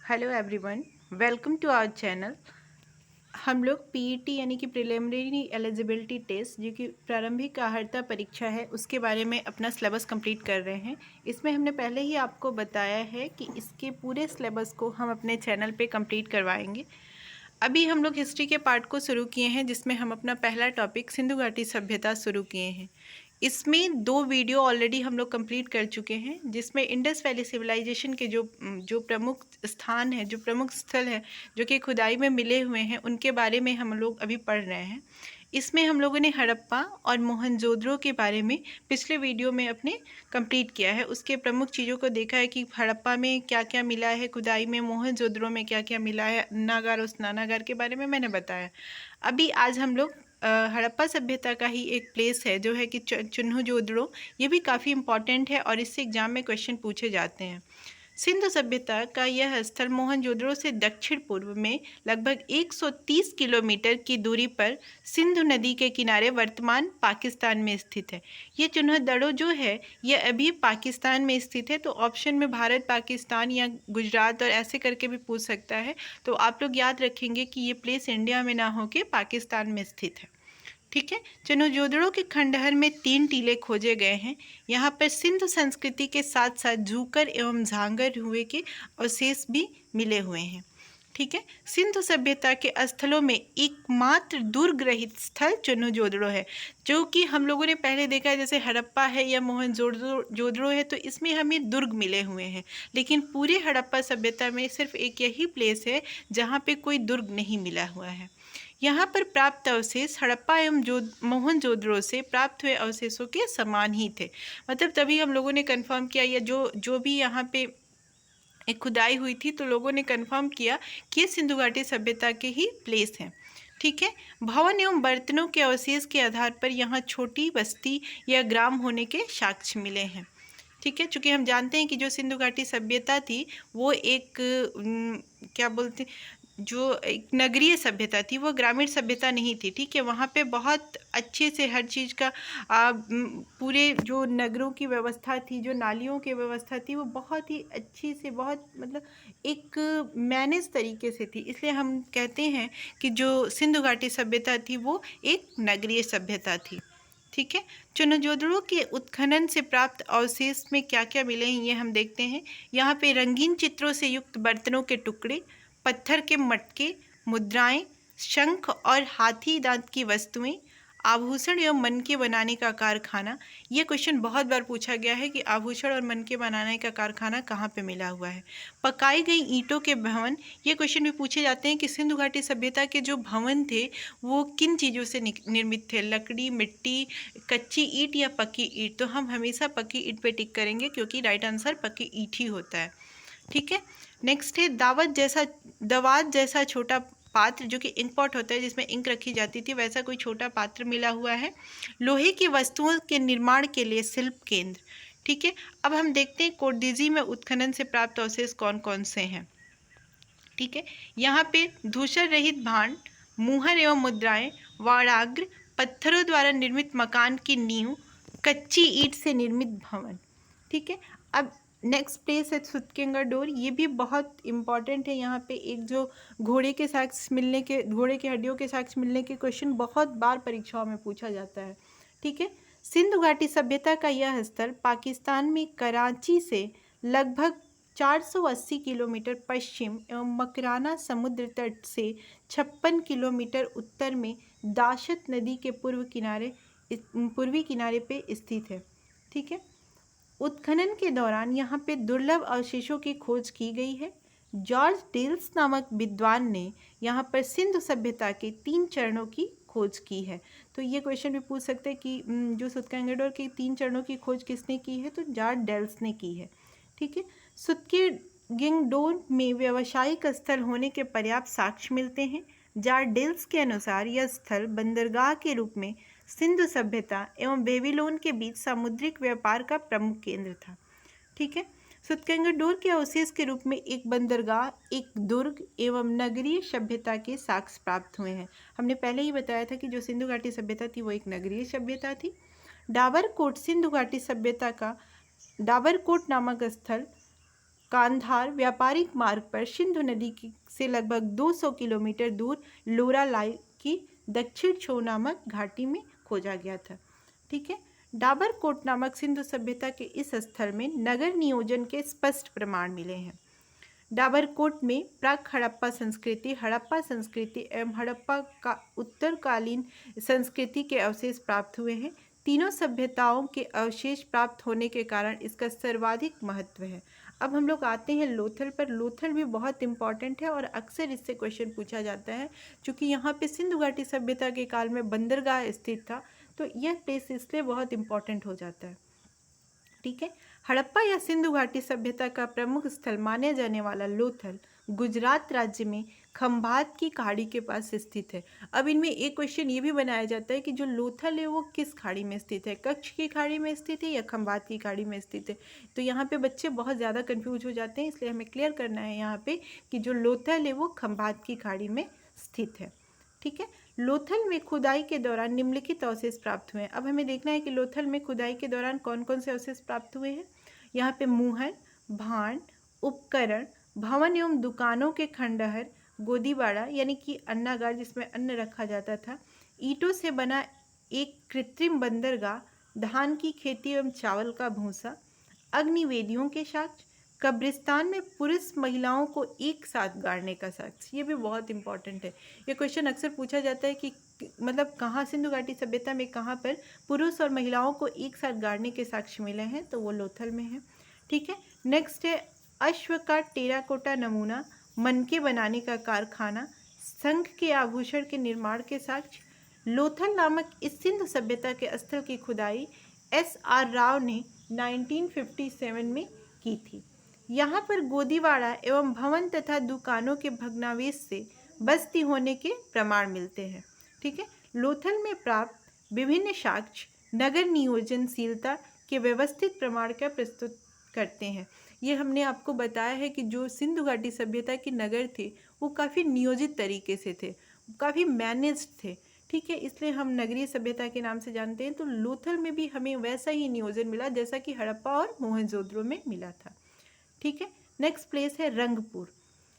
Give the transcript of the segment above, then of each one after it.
Hello everyone, welcome to our channel. हम लोग PET यानी कि प्रिलिमिनरी एलिजिबिलिटी टेस्ट जो कि प्रारंभिक अर्हता परीक्षा है उसके बारे में अपना सिलेबस कंप्लीट कर रहे हैं। इसमें हमने पहले ही आपको बताया है कि इसके पूरे सिलेबस को हम अपने चैनल पे कंप्लीट करवाएंगे। अभी हम लोग हिस्ट्री के पार्ट को शुरू किए हैं जिसमें हम अपना पहला टॉपिक सिंधु घाटी सभ्यता शुरू किए हैं। इसमें 2 वीडियो ऑलरेडी हम लोग कंप्लीट कर चुके हैं जिसमें इंडस वैली सिविलाइजेशन के जो प्रमुख स्थान है, जो प्रमुख स्थल है जो कि खुदाई में मिले हुए हैं, उनके बारे में हम लोग अभी पढ़ रहे हैं। इसमें हम लोगों ने हड़प्पा और मोहनजोदड़ो के बारे में पिछले वीडियो में अपने कंप्लीट किया है। उसके प्रमुख चीज़ों को देखा है कि हड़प्पा में क्या क्या मिला है, खुदाई में मोहनजोदड़ो में क्या क्या मिला है, नागार और स्नानागार के बारे में मैंने बताया। अभी आज हम लोग हड़प्पा सभ्यता का ही एक प्लेस है जो है कि चुन्हुजोदड़ो। ये भी काफ़ी इम्पॉर्टेंट है और इससे एग्जाम में क्वेश्चन पूछे जाते हैं। सिंधु सभ्यता का यह स्थल मोहनजोदड़ो से दक्षिण पूर्व में लगभग 130 किलोमीटर की दूरी पर सिंधु नदी के किनारे वर्तमान पाकिस्तान में स्थित है। ये चुन्हुजोदड़ो जो है ये अभी पाकिस्तान में स्थित है। तो ऑप्शन में भारत, पाकिस्तान या गुजरात और ऐसे करके भी पूछ सकता है। तो आप लोग याद रखेंगे कि ये प्लेस इंडिया में ना होके पाकिस्तान में स्थित है। ठीक है। चुन्हुजोदड़ो के खंडहर में 3 टीले खोजे गए हैं। यहाँ पर सिंधु संस्कृति के साथ साथ जूकर एवं झांगर हुए के अवशेष भी मिले हुए हैं। ठीक है। सिंधु सभ्यता के स्थलों में एकमात्र दुर्ग रहित स्थल चुन्हुजोदड़ो है, जो कि हम लोगों ने पहले देखा है। जैसे हड़प्पा है या मोहनजोदड़ो है तो इसमें हमें दुर्ग मिले हुए हैं, लेकिन पूरे हड़प्पा सभ्यता में सिर्फ एक यही प्लेस है जहाँ पे कोई दुर्ग नहीं मिला हुआ है। यहाँ पर प्राप्त अवशेष हड़प्पा एवं मोहनजोदड़ो से प्राप्त हुए अवशेषों के समान ही थे। मतलब तभी हम लोगों ने कंफर्म किया, या जो भी यहाँ पे एक खुदाई हुई थी तो लोगों ने कंफर्म किया कि ये सिंधु घाटी सभ्यता के ही प्लेस हैं। ठीक है। भवन एवं बर्तनों के अवशेष के आधार पर यहाँ छोटी बस्ती या ग्राम होने के साक्ष्य मिले हैं। ठीक है। चूँकि हम जानते हैं कि जो सिंधु घाटी सभ्यता थी वो एक क्या बोलते, जो एक नगरीय सभ्यता थी, वो ग्रामीण सभ्यता नहीं थी। ठीक है। वहाँ पे बहुत अच्छे से हर चीज़ का पूरे जो नगरों की व्यवस्था थी, जो नालियों की व्यवस्था थी, वो बहुत ही अच्छी से, बहुत मतलब एक मैनेज तरीके से थी। इसलिए हम कहते हैं कि जो सिंधु घाटी सभ्यता थी वो एक नगरीय सभ्यता थी। ठीक है। चुन्हुजोदड़ो के उत्खनन से प्राप्त अवशेष में क्या क्या मिले हैं ये हम देखते हैं। यहाँ पे रंगीन चित्रों से युक्त बर्तनों के टुकड़े, पत्थर के मटके, मुद्राएं, शंख और हाथी दांत की वस्तुएं, आभूषण एवं मनके बनाने का कारखाना। ये क्वेश्चन बहुत बार पूछा गया है कि आभूषण और मनके बनाने का कारखाना कहाँ पे मिला हुआ है। पकाई गई ईंटों के भवन, ये क्वेश्चन भी पूछे जाते हैं कि सिंधु घाटी सभ्यता के जो भवन थे वो किन चीज़ों से निर्मित थे, लकड़ी, मिट्टी, कच्ची ईंट या पक्की ईंट। तो हम हमेशा पक्की ईंट पे टिक करेंगे क्योंकि राइट आंसर पक्की ईंट ही होता है। ठीक है। नेक्स्ट है दवात जैसा छोटा पात्र, जो कि इंक पॉट होता है जिसमें इंक रखी जाती थी, वैसा कोई छोटा पात्र मिला हुआ है। लोहे की वस्तुओं के निर्माण के लिए शिल्प केंद्र। ठीक है। अब हम देखते हैं कोडदीजी में उत्खनन से प्राप्त अवशेष कौन कौन से हैं। ठीक है। यहाँ पे धूसर रहित भांड, मुहर एवं मुद्राएं, वाड़ाग्र, पत्थरों द्वारा निर्मित मकान की नींव, कच्ची ईंट से निर्मित भवन। ठीक है। अब नेक्स्ट प्लेस है सुतकेंगा डोर। ये भी बहुत इंपॉर्टेंट है। यहाँ पे एक जो घोड़े के घोड़े के हड्डियों के साक्ष्य मिलने के क्वेश्चन बहुत बार परीक्षाओं में पूछा जाता है। ठीक है। सिंधु घाटी सभ्यता का यह स्थल पाकिस्तान में कराची से लगभग 480 किलोमीटर पश्चिम एवं मकराना समुद्र तट से 56 किलोमीटर उत्तर में दाशत नदी के पूर्वी किनारे पे स्थित है। ठीक है। उत्खनन के दौरान यहाँ पे दुर्लभ अवशेषों की खोज की गई है। जॉर्ज डेल्स नामक विद्वान ने यहाँ पर सिंधु सभ्यता के 3 चरणों की खोज की है। तो ये क्वेश्चन भी पूछ सकते हैं कि जो सुतकेंगडोर के 3 चरणों की खोज किसने की है, तो जॉर्ज डेल्स ने की है। ठीक है। सुतकेंगडोर में व्यावसायिक स्थल होने के पर्याप्त साक्ष्य मिलते हैं। जॉर्ज डेल्स के अनुसार यह स्थल बंदरगाह के रूप में सिंधु सभ्यता एवं बेबीलोन के बीच सामुद्रिक व्यापार का प्रमुख केंद्र था। ठीक है। सुतकेंगडोर के अवशेष के रूप में एक बंदरगाह, एक दुर्ग एवं नगरीय सभ्यता के साक्ष्य प्राप्त हुए हैं। हमने पहले ही बताया था कि जो सिंधु घाटी सभ्यता थी वो एक नगरीय सभ्यता थी। डाबरकोट सिंधु घाटी सभ्यता का डाबरकोट नामक स्थल कांधार व्यापारिक मार्ग पर सिंधु नदी से लगभग 200 किलोमीटर दूर लोरालाई की दक्षिण छो नामक घाटी में खोजा गया था। ठीक है। डाबरकोट नामक सिंधु सभ्यता के इस स्थल में नगर नियोजन के स्पष्ट प्रमाण मिले हैं। डाबरकोट में प्राक हड़प्पा संस्कृति एवं हड़प्पा का उत्तरकालीन संस्कृति के अवशेष प्राप्त हुए हैं। तीनों सभ्यताओं के अवशेष प्राप्त होने के कारण इसका सर्वाधिक महत्व है। अब हम लोग आते हैं लोथल पर। लोथल भी बहुत इंपॉर्टेंट है और अक्सर इससे क्वेश्चन पूछा जाता है, क्योंकि यहाँ पे सिंधु घाटी सभ्यता के काल में बंदरगाह स्थित था, तो यह प्लेस इसलिए बहुत इंपॉर्टेंट हो जाता है। ठीक है। हड़प्पा या सिंधु घाटी सभ्यता का प्रमुख स्थल माने जाने वाला लोथल गुजरात राज्य में खंभात की खाड़ी के पास स्थित है। अब इनमें एक क्वेश्चन ये भी बनाया जाता है कि जो लोथल है वो किस खाड़ी में स्थित है, कच्छ की खाड़ी में स्थित है या खंभात की खाड़ी में स्थित है। तो यहाँ पे बच्चे बहुत ज़्यादा कंफ्यूज हो जाते हैं, इसलिए हमें क्लियर करना है यहाँ पे कि जो लोथल है वो खंभात की खाड़ी में स्थित है। ठीक है। लोथल में खुदाई के दौरान निम्नलिखित अवशेष प्राप्त हुए हैं। अब हमें देखना है कि लोथल में खुदाई के दौरान कौन कौन से अवशेष प्राप्त हुए हैं। यहाँ पे मुहर, भांड, उपकरण, भवन एवं दुकानों के खंडहर, गोदीबाड़ा यानी कि अन्नागार जिसमें अन्न रखा जाता था, ईंटों से बना एक कृत्रिम बंदरगाह, धान की खेती एवं चावल का भूसा, अग्निवेदियों के साक्ष्य, कब्रिस्तान में पुरुष महिलाओं को एक साथ गाड़ने का साक्ष्य। ये भी बहुत इंपॉर्टेंट है। ये क्वेश्चन अक्सर पूछा जाता है कि मतलब कहाँ सिंधु घाटी सभ्यता में कहाँ पर पुरुष और महिलाओं को एक साथ गाड़ने के साक्ष्य मिले हैं, तो वो लोथल में है। ठीक है। नेक्स्ट है अश्व का टेराकोटा नमूना, मनके बनाने का कारखाना, शंख के आभूषण के निर्माण के साक्ष्य। लोथल नामक इस सिंधु सभ्यता के स्थल की खुदाई SR राव ने 1957 में की थी। यहाँ पर गोदीबाड़ा एवं भवन तथा दुकानों के भग्नावशेष से बस्ती होने के प्रमाण मिलते हैं। ठीक है। लोथल में प्राप्त विभिन्न साक्ष्य नगर नियोजनशीलता के व्यवस्थित प्रमाण का प्रस्तुत करते हैं। ये हमने आपको बताया है कि जो सिंधु घाटी सभ्यता के नगर थे वो काफ़ी नियोजित तरीके से थे, काफ़ी मैनेज्ड थे। ठीक है। इसलिए हम नगरीय सभ्यता के नाम से जानते हैं। तो लोथल में भी हमें वैसा ही नियोजन मिला जैसा कि हड़प्पा और मोहनजोदड़ो में मिला था। ठीक है। नेक्स्ट प्लेस है रंगपुर।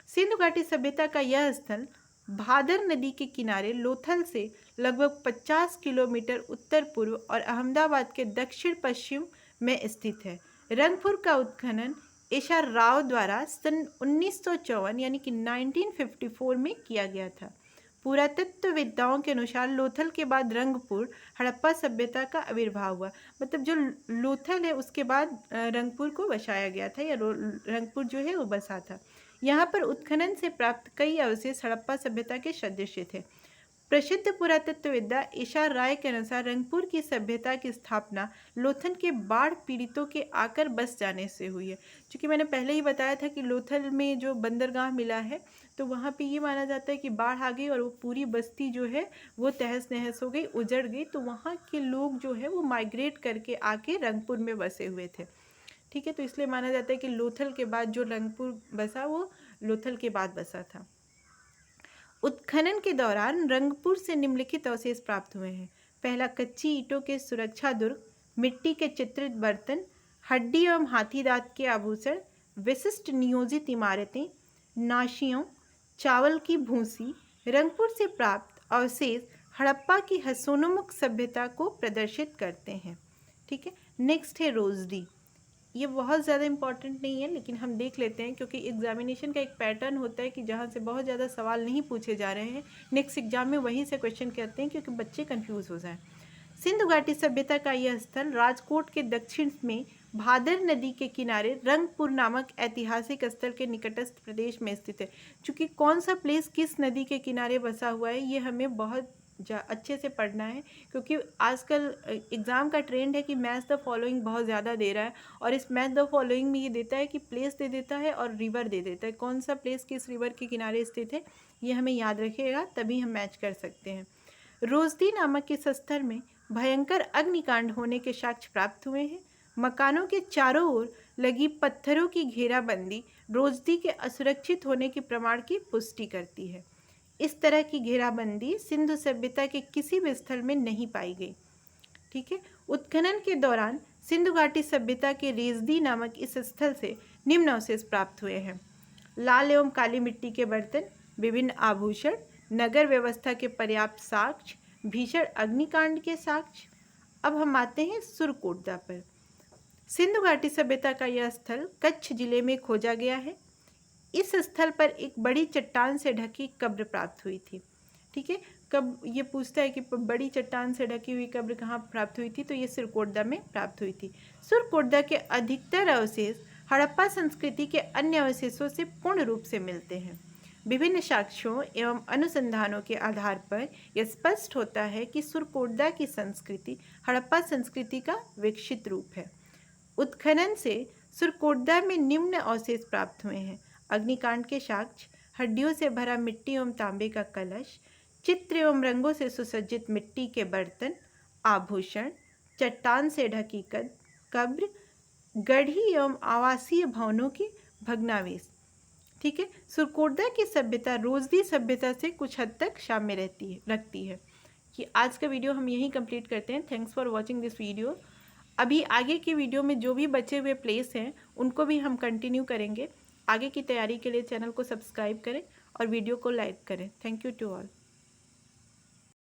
सिंधु घाटी सभ्यता का यह स्थल भादर नदी के किनारे लोथल से लगभग 50 किलोमीटर उत्तर पूर्व और अहमदाबाद के दक्षिण पश्चिम में स्थित है। रंगपुर का उत्खनन SR राव द्वारा सन 1954 यानी कि 1954 में किया गया था। पुरातत्वविद्ताओं के अनुसार लोथल के बाद रंगपुर हड़प्पा सभ्यता का आविर्भाव हुआ। मतलब जो लोथल है उसके बाद रंगपुर को बसाया गया था, या रंगपुर जो है वो बसा था। यहाँ पर उत्खनन से प्राप्त कई अवशेष हड़प्पा सभ्यता के सदृश थे। प्रसिद्ध पुरातत्वविद्ता SR राय के अनुसार रंगपुर की सभ्यता की स्थापना लोथल के बाढ़ पीड़ितों के आकर बस जाने से हुई है। क्योंकि मैंने पहले ही बताया था कि लोथल में जो बंदरगाह मिला है तो वहाँ पे ये माना जाता है कि बाढ़ आ गई और वो पूरी बस्ती जो है वो तहस नहस हो गई, उजड़ गई। तो वहाँ के लोग जो है वो माइग्रेट करके आके रंगपुर में बसे हुए थे। ठीक है। तो इसलिए माना जाता है कि लोथल के बाद जो रंगपुर बसा वो लोथल के बाद बसा था। उत्खनन के दौरान रंगपुर से निम्नलिखित अवशेष प्राप्त हुए हैं। पहला, कच्ची ईंटों के सुरक्षा दुर्ग, मिट्टी के चित्रित बर्तन, हड्डी एवं हाथी दांत के आभूषण, विशिष्ट नियोजित इमारतें, नाशियों, चावल की भूसी। रंगपुर से प्राप्त अवशेष हड़प्पा की हसोनुमुख सभ्यता को प्रदर्शित करते हैं। ठीक है। नेक्स्ट है रोजदी। ये बहुत ज़्यादा इम्पॉर्टेंट नहीं है, लेकिन हम देख लेते हैं क्योंकि एग्जामिनेशन का एक पैटर्न होता है कि जहाँ से बहुत ज़्यादा सवाल नहीं पूछे जा रहे हैं, नेक्स्ट एग्जाम में वहीं से क्वेश्चन कहते हैं क्योंकि बच्चे कंफ्यूज हो जाएं। सिंधु घाटी सभ्यता का यह स्थल राजकोट के दक्षिण में भादर नदी के किनारे रंगपुर नामक ऐतिहासिक स्थल के निकटस्थ प्रदेश में स्थित है। चूँकि कौन सा प्लेस किस नदी के किनारे बसा हुआ है ये हमें बहुत अच्छे से पढ़ना है, क्योंकि आजकल एग्ज़ाम का ट्रेंड है कि मैच द फॉलोइंग बहुत ज़्यादा दे रहा है। और इस मैच द फॉलोइंग में ये देता है कि प्लेस दे देता है और रिवर दे देता है। कौन सा प्लेस किस रिवर के किनारे स्थित है ये हमें याद रखिएगा, तभी हम मैच कर सकते हैं। रोजदी नामक इस स्थल में भयंकर अग्निकांड होने के साक्ष्य प्राप्त हुए हैं। मकानों के चारों ओर लगी पत्थरों की घेराबंदी रोजदी के असुरक्षित होने के प्रमाण की पुष्टि करती है। इस तरह की घेराबंदी सिंधु सभ्यता के किसी भी स्थल में नहीं पाई गई। ठीक है। उत्खनन के दौरान सिंधु घाटी सभ्यता के रेजदी नामक इस स्थल से निम्न अवशेष प्राप्त हुए हैं: लाल एवं काली मिट्टी के बर्तन, विभिन्न आभूषण, नगर व्यवस्था के पर्याप्त साक्ष्य, भीषण अग्निकांड के साक्ष्य। अब हम आते हैं सुरकोटदा पर। सिंधु घाटी सभ्यता का यह स्थल कच्छ जिले में खोजा गया है। इस स्थल पर एक बड़ी चट्टान से ढकी कब्र प्राप्त हुई थी। ठीक है, कब ये पूछता है कि बड़ी चट्टान से ढकी हुई कब्र कहाँ प्राप्त हुई थी, तो ये सुरकोटदा में प्राप्त हुई थी। सुरकोटदा के अधिकतर अवशेष हड़प्पा संस्कृति के अन्य अवशेषों से पूर्ण रूप से मिलते हैं। विभिन्न साक्ष्यों एवं अनुसंधानों के आधार पर यह स्पष्ट होता है कि सुरकोटदा की संस्कृति हड़प्पा संस्कृति का विकसित रूप है। उत्खनन से सुरकोटदा में निम्न अवशेष प्राप्त हुए हैं: अग्निकांड के साक्ष्य, हड्डियों से भरा मिट्टी एवं तांबे का कलश, चित्र एवं रंगों से सुसज्जित मिट्टी के बर्तन, आभूषण, चट्टान से ढकी कब्र, गढ़ी एवं आवासीय भवनों की भग्नावशेष। ठीक है, सुरकोटदा की सभ्यता रोजदी सभ्यता से कुछ हद तक साम्य रखती है। कि आज का वीडियो हम यहीं कंप्लीट करते हैं। Thanks for watching this video. अभी आगे की वीडियो में जो भी बचे हुए प्लेस हैं उनको भी हम कंटिन्यू करेंगे। आगे की तैयारी के लिए चैनल को सब्सक्राइब करें और वीडियो को लाइक करें। Thank you to all.